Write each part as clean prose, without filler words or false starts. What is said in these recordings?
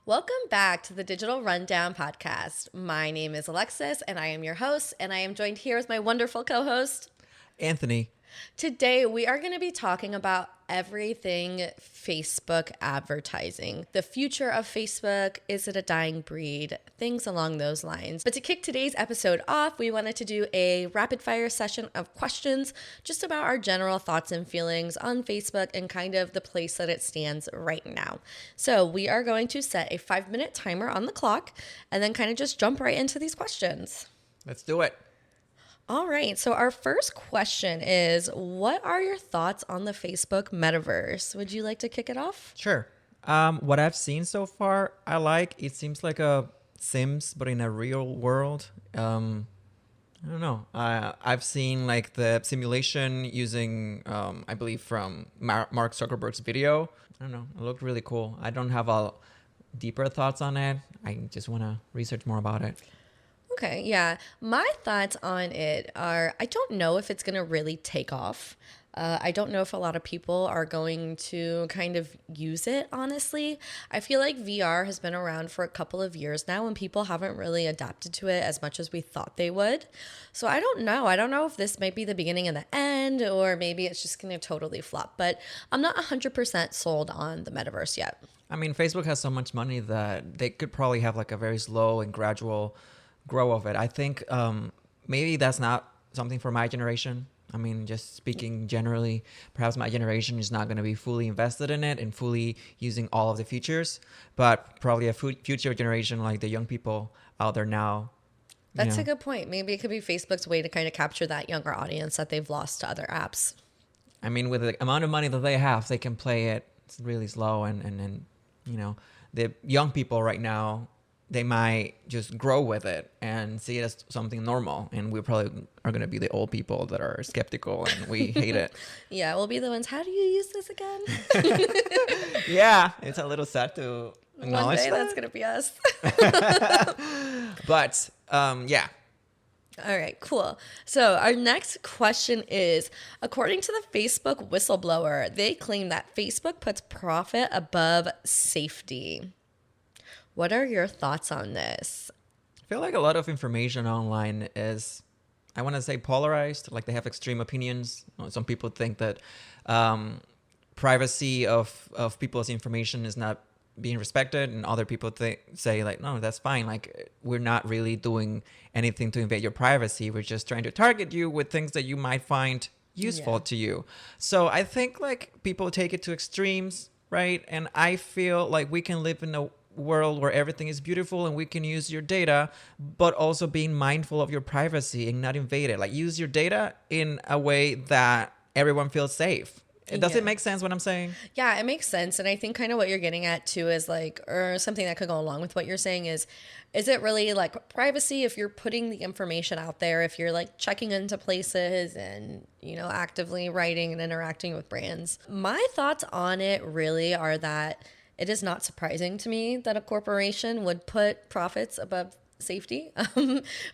Welcome back to the Digital Rundown podcast. My name is Alexis, and I am your host, and I am joined here with my wonderful co-host, Anthony. Today, we are going to be talking about everything Facebook advertising. The future of Facebook, is it a dying breed? Things along those lines. But to kick today's episode off, we wanted to do a rapid fire session of questions just about our general thoughts and feelings on Facebook and kind of the place that it stands right now. So we are going to set a 5-minute timer on the clock and then kind of just jump right into these questions. Let's do it. All right. So our first question is, what are your thoughts on the Facebook metaverse? Would you like to kick it off? Sure. What I've seen so far, I like. It seems like a Sims, but in a real world. I don't know. I've seen like the simulation using, I believe, from Mark Zuckerberg's video. I don't know. It looked really cool. I don't have a deeper thoughts on it. I just want to research more about it. Okay, yeah. My thoughts on it are, I don't know if it's going to really take off. I don't know if a lot of people are going to kind of use it, honestly. I feel like VR has been around for a couple of years now and people haven't really adapted to it as much as we thought they would. So I don't know. I don't know if this might be the beginning and the end, or maybe it's just going to totally flop. But I'm not 100% sold on the metaverse yet. I mean, Facebook has so much money that they could probably have like a very slow and gradual grow of it. I think maybe that's not something for my generation. I mean, just speaking generally, perhaps my generation is not going to be fully invested in it and fully using all of the features, but probably a future generation like the young people out there now. That's a good point. Maybe it could be Facebook's way to kind of capture that younger audience that they've lost to other apps. I mean, with the amount of money that they have, they can play it really slow and the young people right now, they might just grow with it and see it as something normal. And we probably are going to be the old people that are skeptical and we hate it. Yeah, we'll be the ones. How do you use this again? Yeah, it's a little sad to acknowledge One day that. that's going to be us. But yeah. All right, cool. So our next question is, according to the Facebook whistleblower, they claim that Facebook puts profit above safety. What are your thoughts on this? I feel like a lot of information online is, I want to say, polarized. Like they have extreme opinions. Some people think that privacy of people's information is not being respected, and other people say like, no, that's fine. Like we're not really doing anything to invade your privacy. We're just trying to target you with things that you might find useful to you. So I think like people take it to extremes, right? And I feel like we can live in a world where everything is beautiful and we can use your data, but also being mindful of your privacy and not invade it. Like use your data in a way that everyone feels safe. Does it make sense what I'm saying? Yeah, it makes sense. And I think kind of what you're getting at too is like, or something that could go along with what you're saying is it really like privacy if you're putting the information out there, if you're like checking into places and, actively writing and interacting with brands? My thoughts on it really are that it is not surprising to me that a corporation would put profits above safety.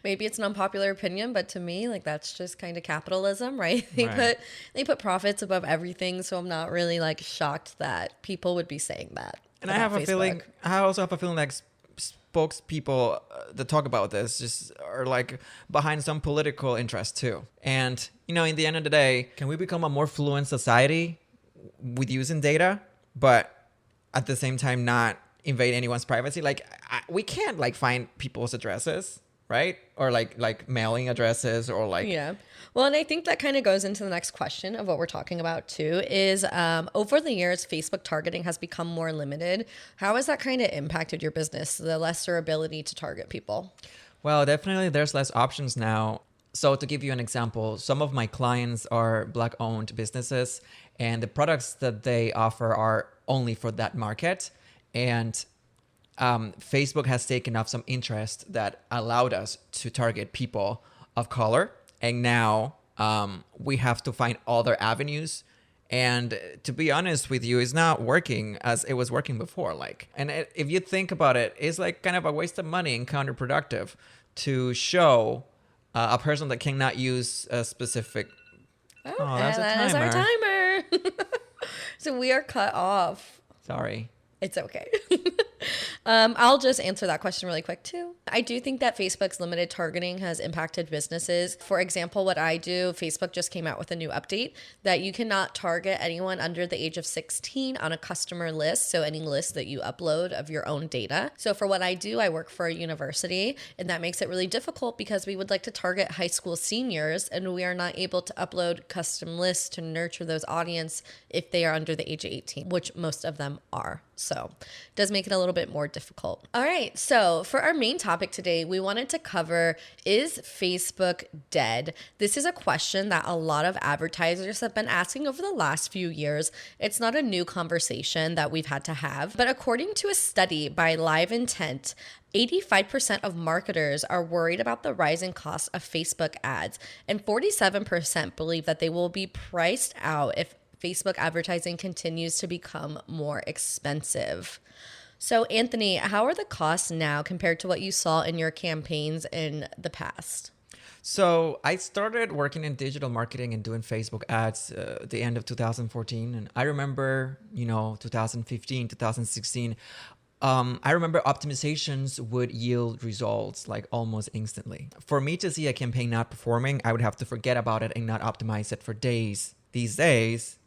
Maybe it's an unpopular opinion, but to me, like that's just kind of capitalism, right? They put profits above everything, so I'm not really like shocked that people would be saying that. And I have a feeling. I also have a feeling like spokespeople that talk about this just are like behind some political interest too. And in the end of the day, can we become a more fluent society with using data, but at the same time not invade anyone's privacy? Like we can't like find people's addresses, right? Or like mailing addresses or like. Yeah. Well, and I think that kind of goes into the next question of what we're talking about too is over the years, Facebook targeting has become more limited. How has that kind of impacted your business, the lesser ability to target people? Well, definitely there's less options now. So to give you an example, some of my clients are Black-owned businesses and the products that they offer are only for that market. And Facebook has taken up some interest that allowed us to target people of color. And now we have to find other avenues. And to be honest with you, it's not working as it was working before. If you think about it, it's like kind of a waste of money and counterproductive to show a person that cannot use a specific. Oh, that's our timer. So we are cut off. Sorry. It's okay. I'll just answer that question really quick too. I do think that Facebook's limited targeting has impacted businesses. For example, what I do, Facebook just came out with a new update that you cannot target anyone under the age of 16 on a customer list. So any list that you upload of your own data. So for what I do, I work for a university, and that makes it really difficult because we would like to target high school seniors, and we are not able to upload custom lists to nurture those audience if they are under the age of 18, which most of them are. So it does make it a little bit more difficult. All right. So for our main topic today, we wanted to cover, is Facebook dead? This is a question that a lot of advertisers have been asking over the last few years. It's not a new conversation that we've had to have, but according to a study by Live Intent, 85% of marketers are worried about the rising cost of Facebook ads, and 47% believe that they will be priced out if Facebook advertising continues to become more expensive. So, Anthony, how are the costs now compared to what you saw in your campaigns in the past? So I started working in digital marketing and doing Facebook ads at the end of 2014. And I remember, 2015, 2016, I remember optimizations would yield results like almost instantly. For me to see a campaign not performing, I would have to forget about it and not optimize it for days. These days,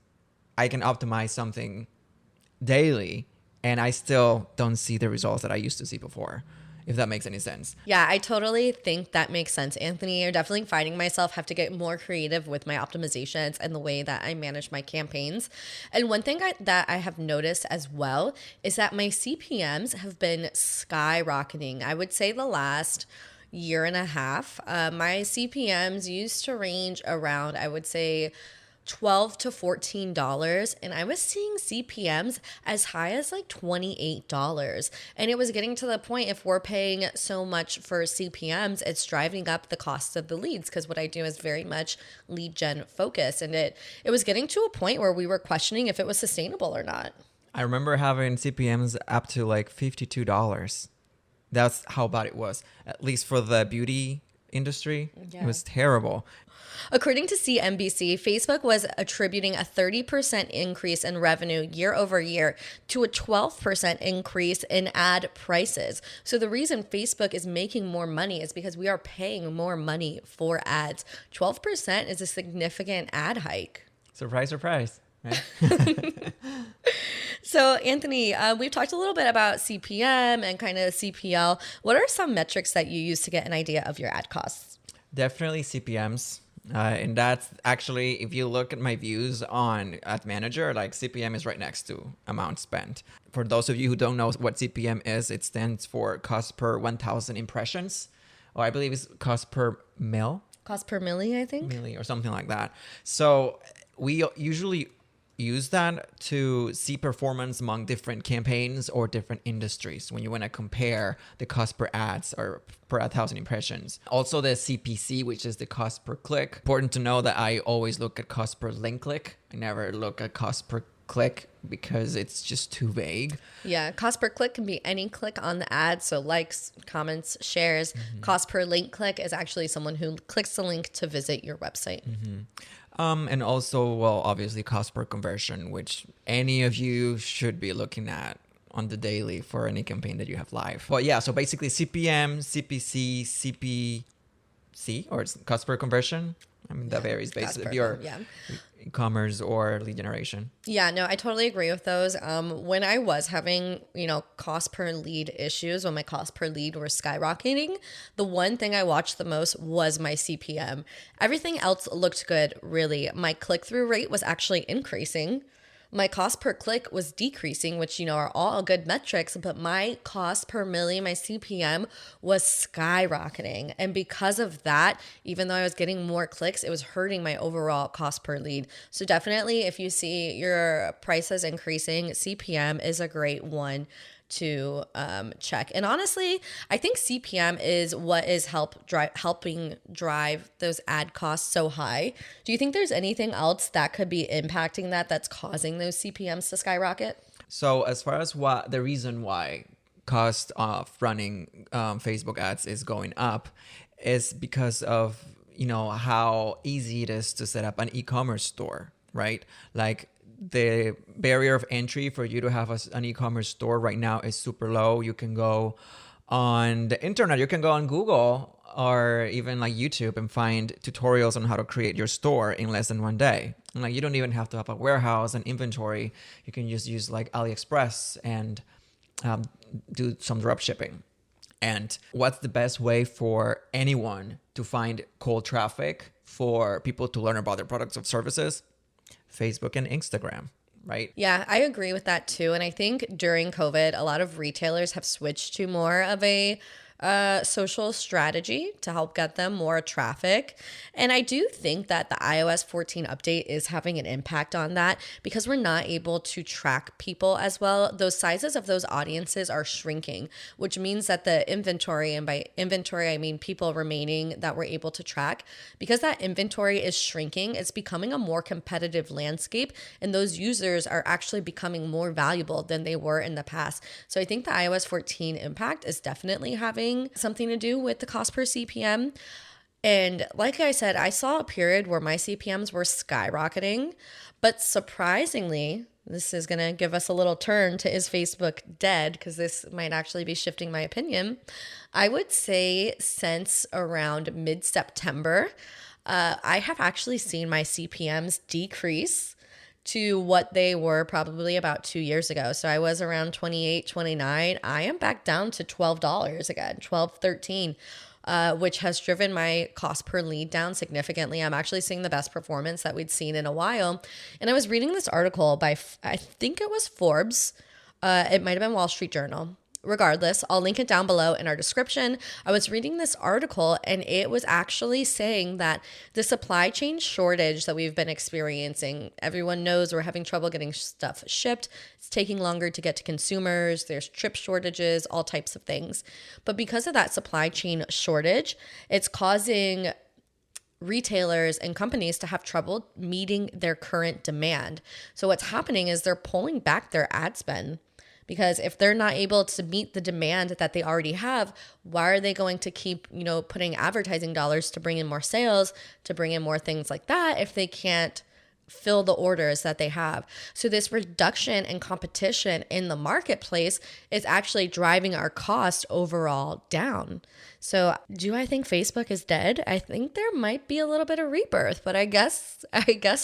I can optimize something daily and I still don't see the results that I used to see before, if that makes any sense. Yeah, I totally think that makes sense, Anthony. I'm definitely finding myself have to get more creative with my optimizations and the way that I manage my campaigns. And one thing that I have noticed as well is that my CPMs have been skyrocketing. I would say the last year and a half, my CPMs used to range around, I would say, $12 to $14, and I was seeing CPMs as high as like $28. And it was getting to the point, if we're paying so much for CPMs, it's driving up the cost of the leads, because what I do is very much lead gen focused, and it was getting to a point where we were questioning if it was sustainable or not. I remember having CPMs up to like $52. That's how bad it was, at least for the beauty industry. Yeah. It was terrible. According to CNBC, Facebook was attributing a 30% increase in revenue year over year to a 12% increase in ad prices. So the reason Facebook is making more money is because we are paying more money for ads. 12% is a significant ad hike. Surprise, surprise. Right? So, Anthony, we've talked a little bit about CPM and kind of CPL. What are some metrics that you use to get an idea of your ad costs? Definitely CPMs. And that's actually, if you look at my views on Ad Manager, like CPM is right next to amount spent. For those of you who don't know what CPM is, it stands for cost per 1,000 impressions. Or I believe it's cost per mil. Cost per milli, I think. Milli or something like that. So we usually use that to see performance among different campaigns or different industries when you want to compare the cost per ads or per 1,000 impressions. Also the CPC, which is the cost per click. Important to know that I always look at cost per link click. I never look at cost per click because it's just too vague. Yeah, cost per click can be any click on the ad, so likes, comments, shares. Cost per link click is actually someone who clicks the link to visit your website. And also, well, obviously cost per conversion, which any of you should be looking at on the daily for any campaign that you have live. But yeah, so basically CPM, CPC, CPC, or it's cost per conversion. I mean, that varies based if you're e-commerce or lead generation. Yeah, no, I totally agree with those. When I was having, cost per lead issues, when my cost per lead were skyrocketing, the one thing I watched the most was my CPM. Everything else looked good, really. My click-through rate was actually increasing. My cost per click was decreasing, which, are all good metrics, but my cost per milli, my CPM, was skyrocketing. And because of that, even though I was getting more clicks, it was hurting my overall cost per lead. So definitely, if you see your prices increasing, CPM is a great one to check. And honestly, I think CPM is what is helping drive those ad costs so high. Do you think there's anything else that could be impacting that's causing those CPMs to skyrocket? So as far as what the reason why cost of running Facebook ads is going up is because of how easy it is to set up an e-commerce store, right? Like the barrier of entry for you to have an e-commerce store right now is super low. You can go on the internet, you can go on Google or even like YouTube and find tutorials on how to create your store in less than 1 day. And like you don't even have to have a warehouse and inventory. You can just use like AliExpress and do some drop shipping. And what's the best way for anyone to find cold traffic for people to learn about their products or services? Facebook and Instagram, right? Yeah, I agree with that too. And I think during COVID, a lot of retailers have switched to more of a social strategy to help get them more traffic. And I do think that the iOS 14 update is having an impact on that because we're not able to track people as well. Those sizes of those audiences are shrinking, which means that the inventory, and by inventory, I mean people remaining that we're able to track, because that inventory is shrinking, it's becoming a more competitive landscape. And those users are actually becoming more valuable than they were in the past. So I think the iOS 14 impact is definitely having something to do with the cost per CPM. And like I said, I saw a period where my CPMs were skyrocketing, but surprisingly, this is going to give us a little turn to is Facebook dead? Because this might actually be shifting my opinion. I would say since around mid-September, I have actually seen my CPMs decrease to what they were probably about 2 years ago. So I was around 28, 29. I am back down to $12 again, 12, 13, which has driven my cost per lead down significantly. I'm actually seeing the best performance that we'd seen in a while. And I was reading this article by, I think it was Forbes. It might have been Wall Street Journal. Regardless, I'll link it down below in our description. I was reading this article and it was actually saying that the supply chain shortage that we've been experiencing, everyone knows we're having trouble getting stuff shipped. It's taking longer to get to consumers. There's chip shortages, all types of things. But because of that supply chain shortage, it's causing retailers and companies to have trouble meeting their current demand. So what's happening is they're pulling back their ad spend. Because if they're not able to meet the demand that they already have, why are they going to keep, putting advertising dollars to bring in more sales, to bring in more things like that if they can't fill the orders that they have? So this reduction in competition in the marketplace is actually driving our cost overall down. So do I think Facebook is dead? I think there might be a little bit of rebirth, but I guess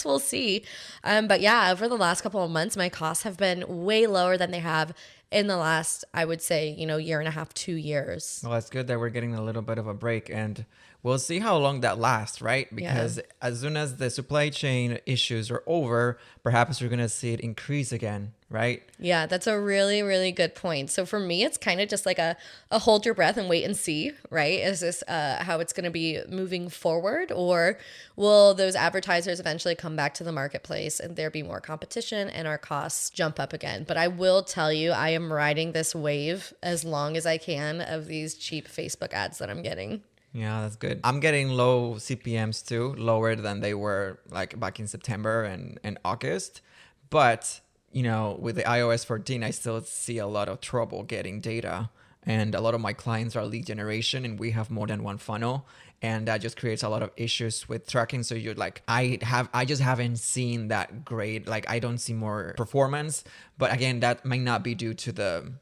we'll see. But yeah, over the last couple of months, my costs have been way lower than they have in the last, I would say, year and a half, 2 years. Well, it's good that we're getting a little bit of a break, and we'll see how long that lasts, right? Because as soon as the supply chain issues are over, perhaps we're going to see it increase again, right? Yeah, that's a really, really good point. So for me, it's kind of just like a hold your breath and wait and see, right? Is this how it's going to be moving forward? Or will those advertisers eventually come back to the marketplace and there be more competition and our costs jump up again? But I will tell you, I am riding this wave as long as I can of these cheap Facebook ads that I'm getting. Yeah, that's good. I'm getting low CPMs too, lower than they were like back in September and August. But, with the iOS 14, I still see a lot of trouble getting data. And a lot of my clients are lead generation and we have more than one funnel. And that just creates a lot of issues with tracking. So you're like, I just haven't seen that great. Like I don't see more performance. But again, that might not be due to the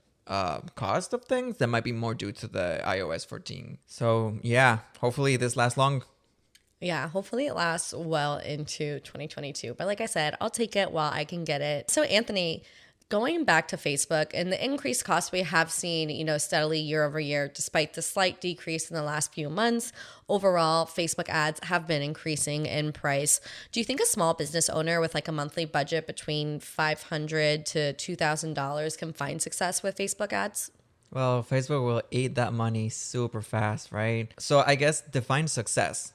cost of things. That might be more due to the iOS 14. So yeah, hopefully this lasts long. Yeah, hopefully it lasts well into 2022. But like I said, I'll take it while I can get it. So Anthony, going back to Facebook and the increased costs we have seen, steadily year over year, despite the slight decrease in the last few months, overall, Facebook ads have been increasing in price. Do you think a small business owner with like a monthly budget between $500 to $2,000 can find success with Facebook ads? Well, Facebook will eat that money super fast, right? So I guess define success.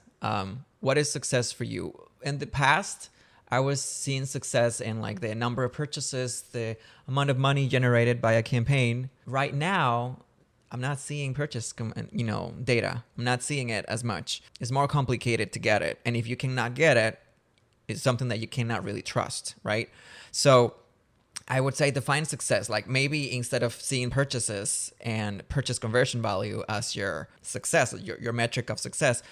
What is success for you? In the past, I was seeing success in like the number of purchases, the amount of money generated by a campaign. Right now, I'm not seeing purchase, data. I'm not seeing it as much. It's more complicated to get it. And if you cannot get it, it's something that you cannot really trust, right? So I would say define success. Like maybe instead of seeing purchases and purchase conversion value as your success, your metric of success,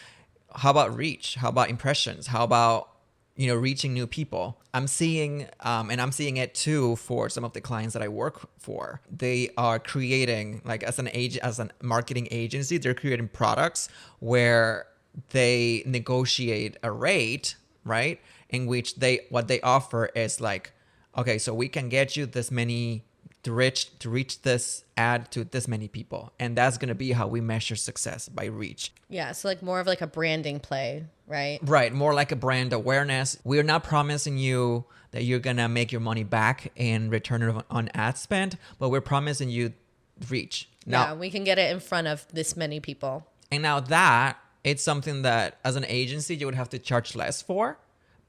how about reach? How about impressions? How about reaching new people. I'm seeing, and I'm seeing it too for some of the clients that I work for. They are creating, like as a marketing agency, they're creating products where they negotiate a rate, right? In which what they offer is like, okay, so we can get you this many to reach this ad to this many people, and that's going to be how we measure success, by reach. Yeah, so like more of like a branding play, right? Right, more like a brand awareness. We're not promising you that you're going to make your money back in return on ad spend, but we're promising you reach. Now, yeah, we can get it in front of this many people. And now that it's something that as an agency you would have to charge less for,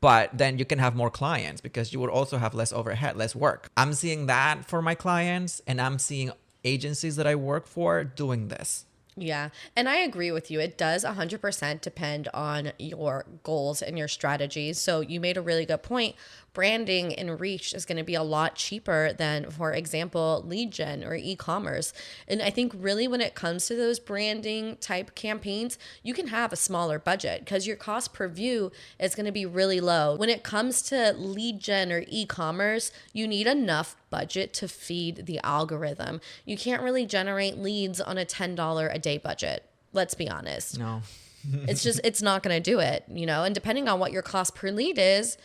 but then you can have more clients because you would also have less overhead, less work. I'm seeing that for my clients, and I'm seeing agencies that I work for doing this. Yeah. And I agree with you. It does 100% depend on your goals and your strategies. So you made a really good point. Branding and reach is going to be a lot cheaper than, for example, lead gen or e-commerce. And I think really when it comes to those branding type campaigns, you can have a smaller budget because your cost per view is going to be really low. When it comes to lead gen or e-commerce, you need enough budget to feed the algorithm. You can't really generate leads on a $10 a day budget. Let's be honest. No. It's not going to do it, and depending on what your cost per lead is,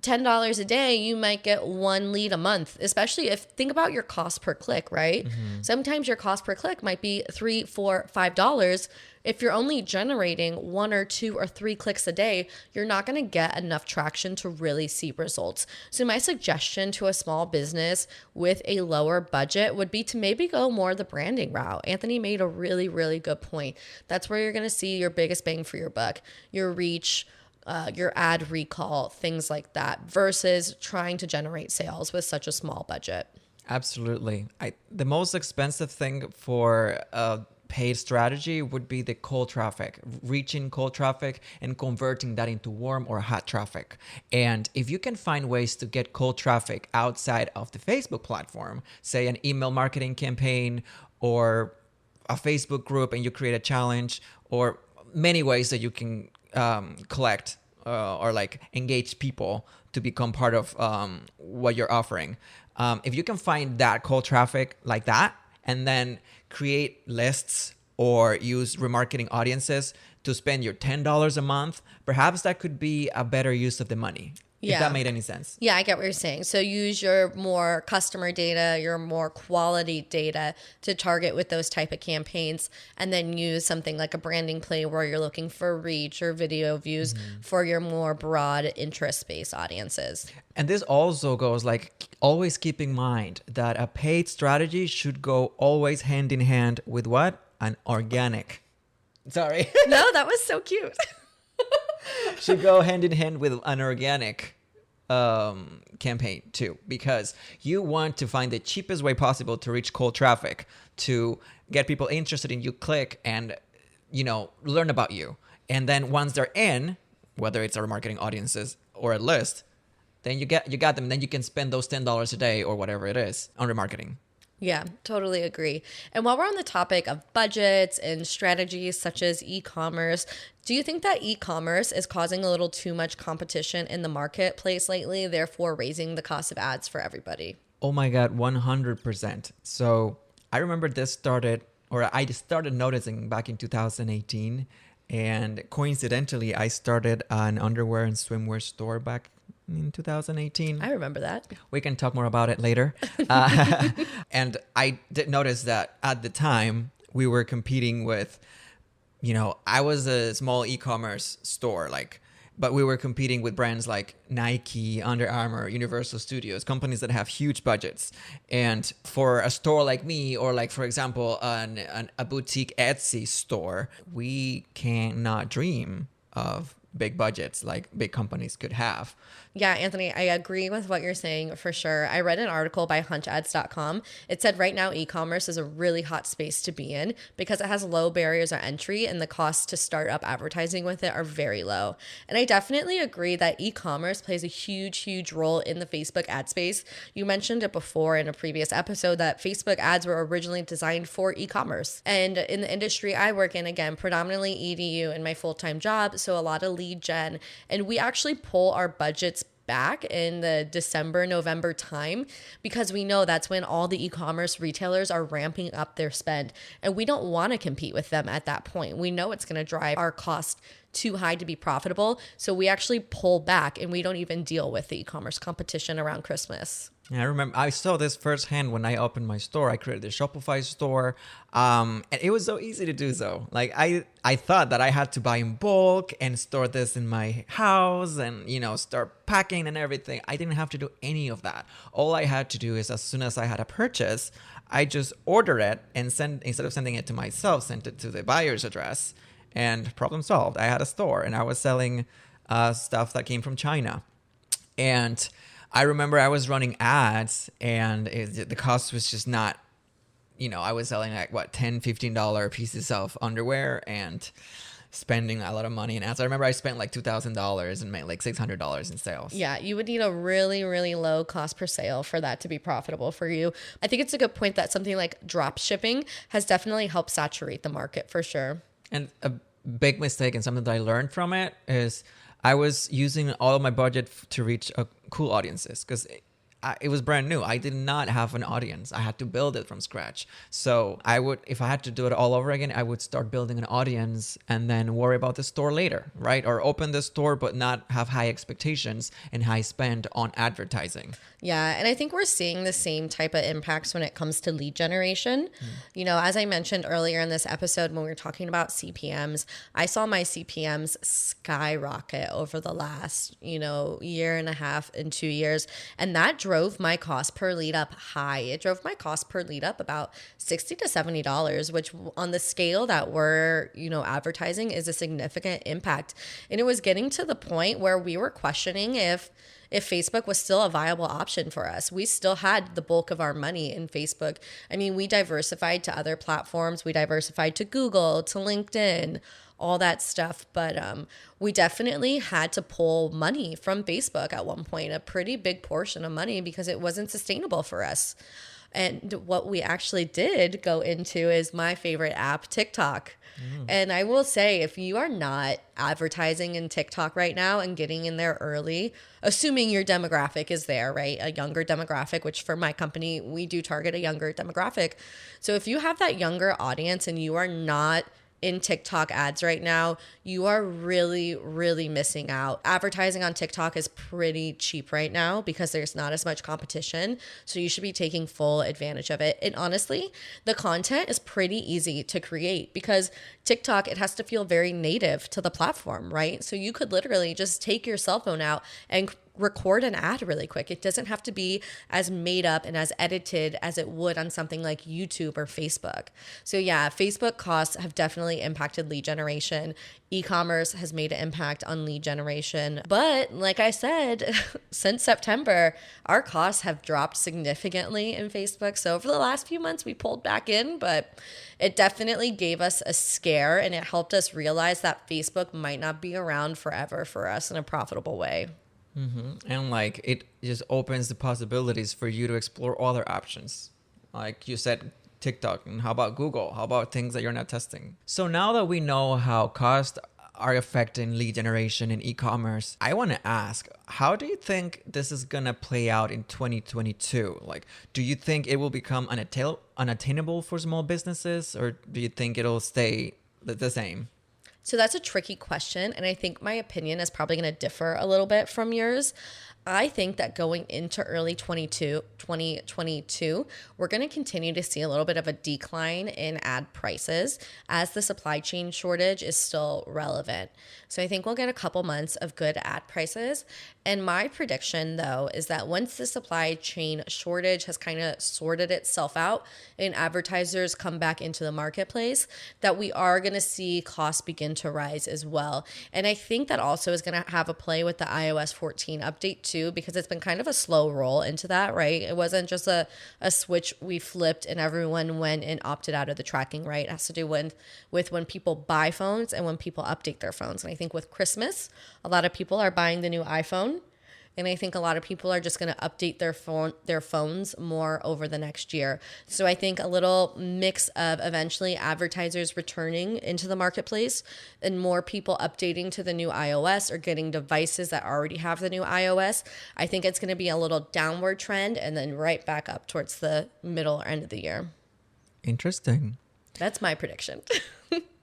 $10 a day, you might get one lead a month, especially think about your cost per click, right? Mm-hmm. Sometimes your cost per click might be $3, $4, $5. If you're only generating 1 or 2 or 3 clicks a day, you're not going to get enough traction to really see results. So my suggestion to a small business with a lower budget would be to maybe go more the branding route. Anthony made a really, really good point. That's where you're going to see your biggest bang for your buck, your reach, your ad recall, things like that, versus trying to generate sales with such a small budget. Absolutely. The most expensive thing for a paid strategy would be the cold traffic, reaching cold traffic and converting that into warm or hot traffic. And if you can find ways to get cold traffic outside of the Facebook platform, say an email marketing campaign or a Facebook group, and you create a challenge, or many ways that you can collect or like engage people to become part of what you're offering. If you can find that cold traffic like that, and then create lists or use remarketing audiences to spend your $10 a month, perhaps that could be a better use of the money. Yeah. If that made any sense. Yeah, I get what you're saying. So use your more customer data, your more quality data to target with those type of campaigns, and then use something like a branding play where you're looking for reach or video views for your more broad interest-based audiences. And this also goes like always keep in mind that a paid strategy should go always hand in hand with what? An organic. Sorry. No, that was so cute. Should go hand in hand with an organic campaign too, because you want to find the cheapest way possible to reach cold traffic, to get people interested in you, click and learn about you. And then once they're in, whether it's our marketing audiences or a list, then you got them. Then you can spend those $10 a day or whatever it is on remarketing. Yeah, totally agree. And while we're on the topic of budgets and strategies such as e-commerce, do you think that e-commerce is causing a little too much competition in the marketplace lately, therefore raising the cost of ads for everybody? Oh my God, 100%. So I remember I started noticing back in 2018, and coincidentally, I started an underwear and swimwear store back in 2018. I remember that. We can talk more about it later. And I did notice that at the time we were competing with, I was a small e-commerce store, but we were competing with brands like Nike, Under Armour, Universal Studios, companies that have huge budgets. And for a store like me, or like, for example, a boutique Etsy store, we cannot dream of big budgets like big companies could have. Yeah, Anthony, I agree with what you're saying for sure. I read an article by hunchads.com. It said right now e-commerce is a really hot space to be in because it has low barriers of entry and the costs to start up advertising with it are very low. And I definitely agree that e-commerce plays a huge, huge role in the Facebook ad space. You mentioned it before in a previous episode that Facebook ads were originally designed for e-commerce. And in the industry I work in, again, predominantly EDU in my full-time job, so a lot of lead gen. And we actually pull our budgets back in the December, November time because we know that's when all the e-commerce retailers are ramping up their spend. And we don't want to compete with them at that point. We know it's going to drive our cost too high to be profitable. So we actually pull back and we don't even deal with the e-commerce competition around Christmas. Yeah, I remember I saw this firsthand when I opened my store. I created a Shopify store, and it was so easy to do so. Like I thought that I had to buy in bulk and store this in my house and, start packing and everything. I didn't have to do any of that. All I had to do is as soon as I had a purchase, I just order it and instead of sending it to myself, sent it to the buyer's address, and problem solved. I had a store and I was selling stuff that came from China. And I remember I was running ads and the cost was just not, I was selling like $10-15 pieces of underwear and spending a lot of money in ads. I remember I spent like $2,000 and made like $600 in sales. Yeah, you would need a really, really low cost per sale for that to be profitable for you. I think it's a good point that something like drop shipping has definitely helped saturate the market for sure. And a big mistake and something that I learned from it is I was using all of my budget to reach cool audiences because it was brand new. I did not have an audience. I had to build it from scratch. So if I had to do it all over again, I would start building an audience and then worry about the store later, right? Or open the store but not have high expectations and high spend on advertising. Yeah, and I think we're seeing the same type of impacts when it comes to lead generation. As I mentioned earlier in this episode when we were talking about CPMs, I saw my CPMs skyrocket over the last, year and a half and 2 years. And that drove my cost per lead up high. It drove my cost per lead up about $60 to $70, which on the scale that we're, advertising is a significant impact. And it was getting to the point where we were questioning if Facebook was still a viable option for us. We still had the bulk of our money in Facebook. I mean, we diversified to other platforms. We diversified to Google, to LinkedIn, all that stuff. But we definitely had to pull money from Facebook at one point, a pretty big portion of money because it wasn't sustainable for us. And what we actually did go into is my favorite app, TikTok. And I will say, if you are not advertising in TikTok right now and getting in there early, assuming your demographic is there, right? A younger demographic, which for my company, we do target a younger demographic. So if you have that younger audience and you are not in TikTok ads right now, you are really, really missing out. Advertising on TikTok is pretty cheap right now because there's not as much competition. So you should be taking full advantage of it. And honestly, the content is pretty easy to create because TikTok, it has to feel very native to the platform, right? So you could literally just take your cell phone out and record an ad really quick. It doesn't have to be as made up and as edited as it would on something like YouTube or Facebook. So yeah, Facebook costs have definitely impacted lead generation. E-commerce has made an impact on lead generation. But like I said, since September, our costs have dropped significantly in Facebook. So over the last few months, we pulled back in, but it definitely gave us a scare and it helped us realize that Facebook might not be around forever for us in a profitable way. And it just opens the possibilities for you to explore other options. Like you said, TikTok, and how about Google? How about things that you're not testing? So now that we know how costs are affecting lead generation in e-commerce, I want to ask, how do you think this is going to play out in 2022? Do you think it will become unattainable for small businesses, or do you think it'll stay the same? So that's a tricky question. And I think my opinion is probably going to differ a little bit from yours. I think that going into early 2022, we're going to continue to see a little bit of a decline in ad prices as the supply chain shortage is still relevant. So I think we'll get a couple months of good ad prices. And my prediction, though, is that once the supply chain shortage has kind of sorted itself out and advertisers come back into the marketplace, that we are going to see costs begin to rise as well. And I think that also is going to have a play with the iOS 14 update too, because it's been kind of a slow roll into that, right? It wasn't just a switch we flipped and everyone went and opted out of the tracking, right? It has to do with when people buy phones and when people update their phones. And I think with Christmas, a lot of people are buying the new iPhone. And I think a lot of people are just going to update their phones more over the next year. So I think a little mix of eventually advertisers returning into the marketplace and more people updating to the new iOS or getting devices that already have the new iOS. I think it's going to be a little downward trend and then right back up towards the middle or end of the year. Interesting. That's my prediction.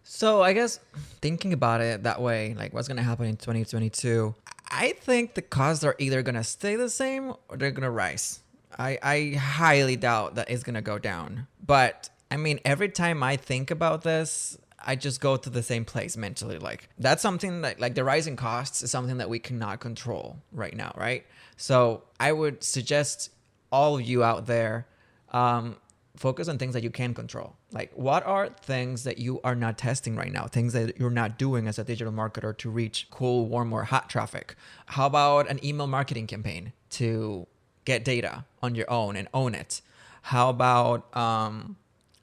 So I guess thinking about it that way, like what's going to happen in 2022, I think the costs are either going to stay the same or they're going to rise. I highly doubt that it's going to go down. But I mean, every time I think about this, I just go to the same place mentally. Like that's something that like the rising costs is something that we cannot control right now, right? So I would suggest all of you out there, focus on things that you can control. Like what are things that you are not testing right now, things that you're not doing as a digital marketer to reach cool, warm, or hot traffic? How about an email marketing campaign to get data on your own and own it? How about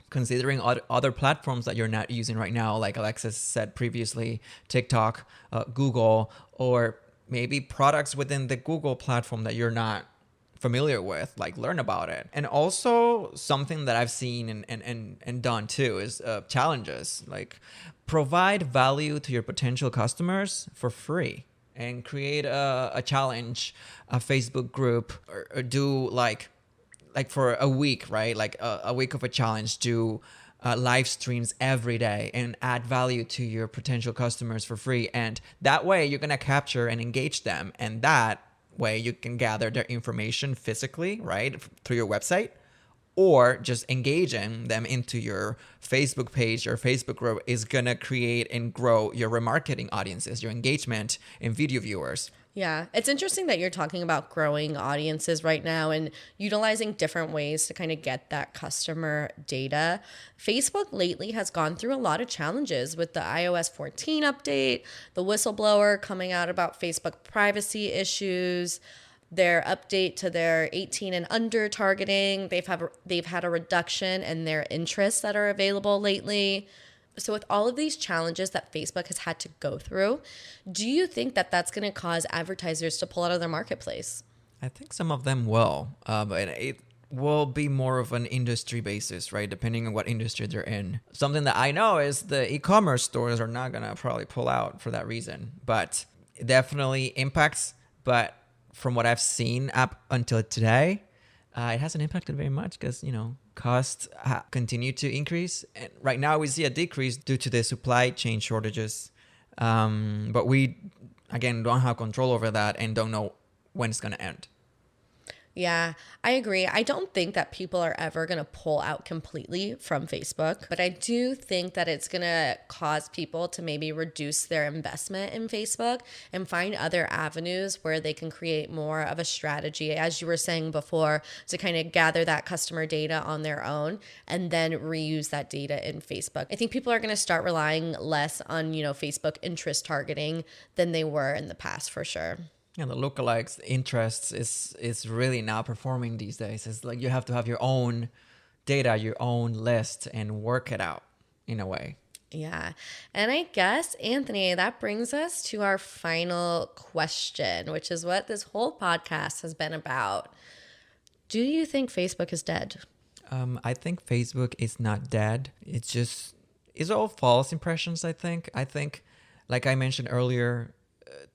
considering other platforms that you're not using right now, like Alexis said previously, TikTok, Google, or maybe products within the Google platform that you're not familiar with, like learn about it. And also something that I've seen and done too is challenges, like provide value to your potential customers for free and create a challenge, a Facebook group, or do like for a week, right? Like a week of a challenge, do live streams every day and add value to your potential customers for free. And that way you're going to capture and engage them. And that way you can gather their information physically, right, through your website, or just engaging them into your Facebook page or Facebook group is going to create and grow your remarketing audiences, your engagement and video viewers. Yeah, it's interesting that you're talking about growing audiences right now and utilizing different ways to kind of get that customer data. Facebook lately has gone through a lot of challenges with the iOS 14 update, the whistleblower coming out about Facebook privacy issues, their update to their 18 and under targeting. They've had a reduction in their interests that are available lately. So with all of these challenges that Facebook has had to go through, do you think that that's going to cause advertisers to pull out of their marketplace? I think some of them will, but it will be more of an industry basis, right? Depending on what industry they're in. Something that I know is the e-commerce stores are not going to probably pull out for that reason, but it definitely impacts. But from what I've seen up until today, it hasn't impacted very much because, costs continue to increase. And right now we see a decrease due to the supply chain shortages. But we, again, don't have control over that and don't know when it's going to end. Yeah, I agree. I don't think that people are ever going to pull out completely from Facebook, but I do think that it's going to cause people to maybe reduce their investment in Facebook and find other avenues where they can create more of a strategy, as you were saying before, to kind of gather that customer data on their own and then reuse that data in Facebook. I think people are going to start relying less on, Facebook interest targeting than they were in the past for sure. Yeah, the lookalikes interests is really now performing these days. It's like you have to have your own data, your own list, and work it out in a way. Yeah. And I guess, Anthony, that brings us to our final question, which is what this whole podcast has been about. Do you think Facebook is dead? I think Facebook is not dead. It's all false impressions, I think. Like I mentioned earlier,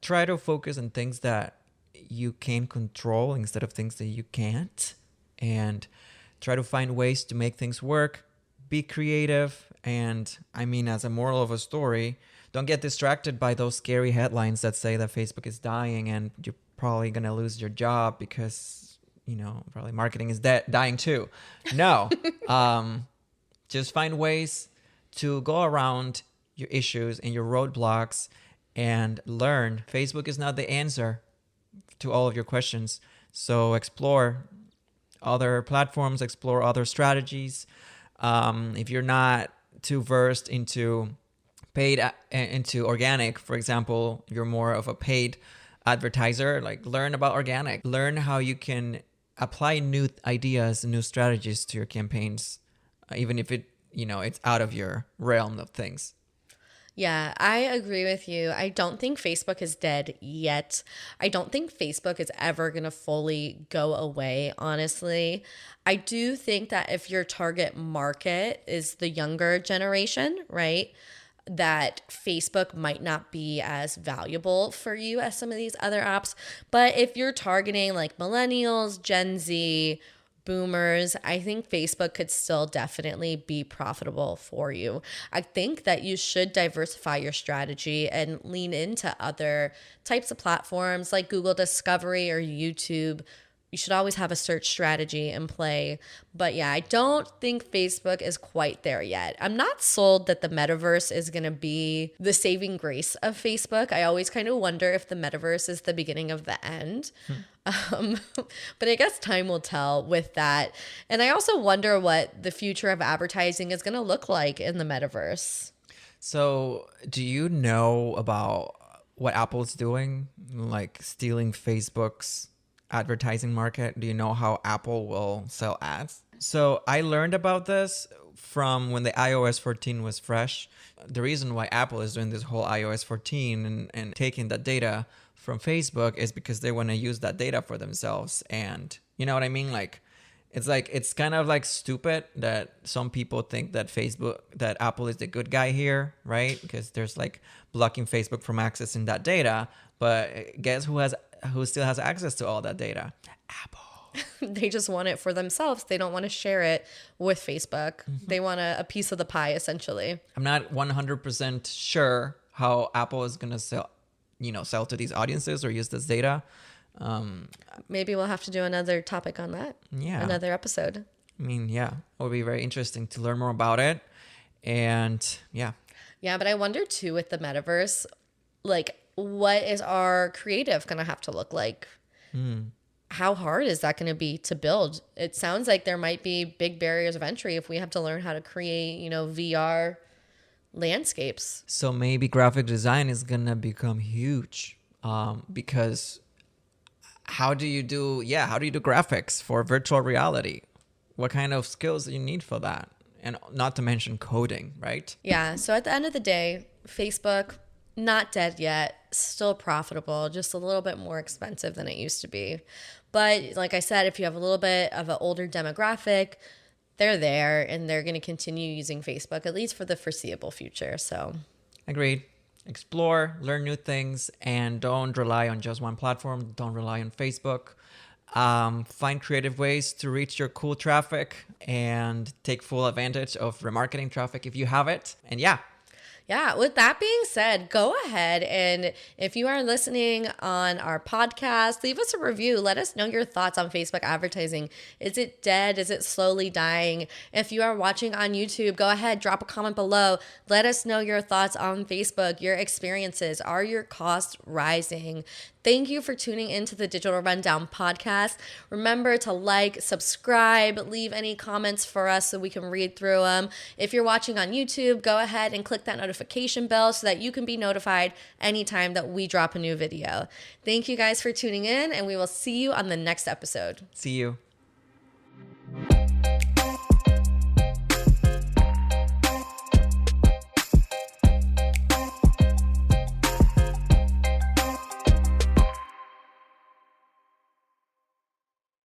try to focus on things that you can control instead of things that you can't, and try to find ways to make things work. Be creative. And I mean, as a moral of a story, don't get distracted by those scary headlines that say that Facebook is dying and you're probably going to lose your job because, probably marketing is dying too. No, just find ways to go around your issues and your roadblocks and learn. Facebook is not the answer to all of your questions. So explore other platforms, explore other strategies. If you're not too versed into into organic, for example, you're more of a paid advertiser, like learn about organic. Learn how you can apply new ideas and new strategies to your campaigns, even if it's out of your realm of things. Yeah, I agree with you. I don't think Facebook is dead yet. I don't think Facebook is ever going to fully go away, honestly. I do think that if your target market is the younger generation, right, that Facebook might not be as valuable for you as some of these other apps. But if you're targeting like millennials, Gen Z, boomers, I think Facebook could still definitely be profitable for you. I think that you should diversify your strategy and lean into other types of platforms like Google Discovery or YouTube. You should always have a search strategy in play. But yeah, I don't think Facebook is quite there yet. I'm not sold that the metaverse is going to be the saving grace of Facebook. I always kind of wonder if the metaverse is the beginning of the end. Um, but I guess time will tell with that. And I also wonder what the future of advertising is going to look like in the metaverse. So, do you know about what Apple's doing, like stealing Facebook's advertising market? Do you know how Apple will sell ads? So, I learned about this from when the iOS 14 was fresh. The reason why Apple is doing this whole iOS 14 and taking that data from Facebook is because they want to use that data for themselves. And you know what I mean? Like it's kind of like stupid that some people think that Apple is the good guy here, right? Because there's like blocking Facebook from accessing that data. But guess who still has access to all that data? Apple. They just want it for themselves. They don't want to share it with Facebook. They want a piece of the pie, essentially. I'm not 100% sure how Apple is going to sell to these audiences or use this data. Maybe we'll have to do another topic on that. Yeah. Another episode. I mean, yeah, it would be very interesting to learn more about it. And yeah. Yeah, but I wonder too with the metaverse, like what is our creative going to have to look like? How hard is that going to be to build? It sounds like there might be big barriers of entry if we have to learn how to create, VR landscapes. So maybe graphic design is going to become huge because how do you do graphics for virtual reality? What kind of skills do you need for that? And not to mention coding, right? Yeah. So at the end of the day, Facebook, not dead yet, still profitable, just a little bit more expensive than it used to be. But like I said, if you have a little bit of an older demographic, they're there and they're going to continue using Facebook, at least for the foreseeable future. So agreed. Explore, learn new things, and don't rely on just one platform. Don't rely on Facebook. Find creative ways to reach your cool traffic and take full advantage of remarketing traffic if you have it. And yeah, with that being said, go ahead and if you are listening on our podcast, leave us a review. Let us know your thoughts on Facebook advertising. Is it dead? Is it slowly dying? If you are watching on YouTube, go ahead, drop a comment below. Let us know your thoughts on Facebook, your experiences. Are your costs rising? Thank you for tuning into the Digital Rundown podcast. Remember to like, subscribe, leave any comments for us so we can read through them. If you're watching on YouTube, go ahead and click that notification bell so that you can be notified anytime that we drop a new video. Thank you guys for tuning in, and we will see you on the next episode. see you.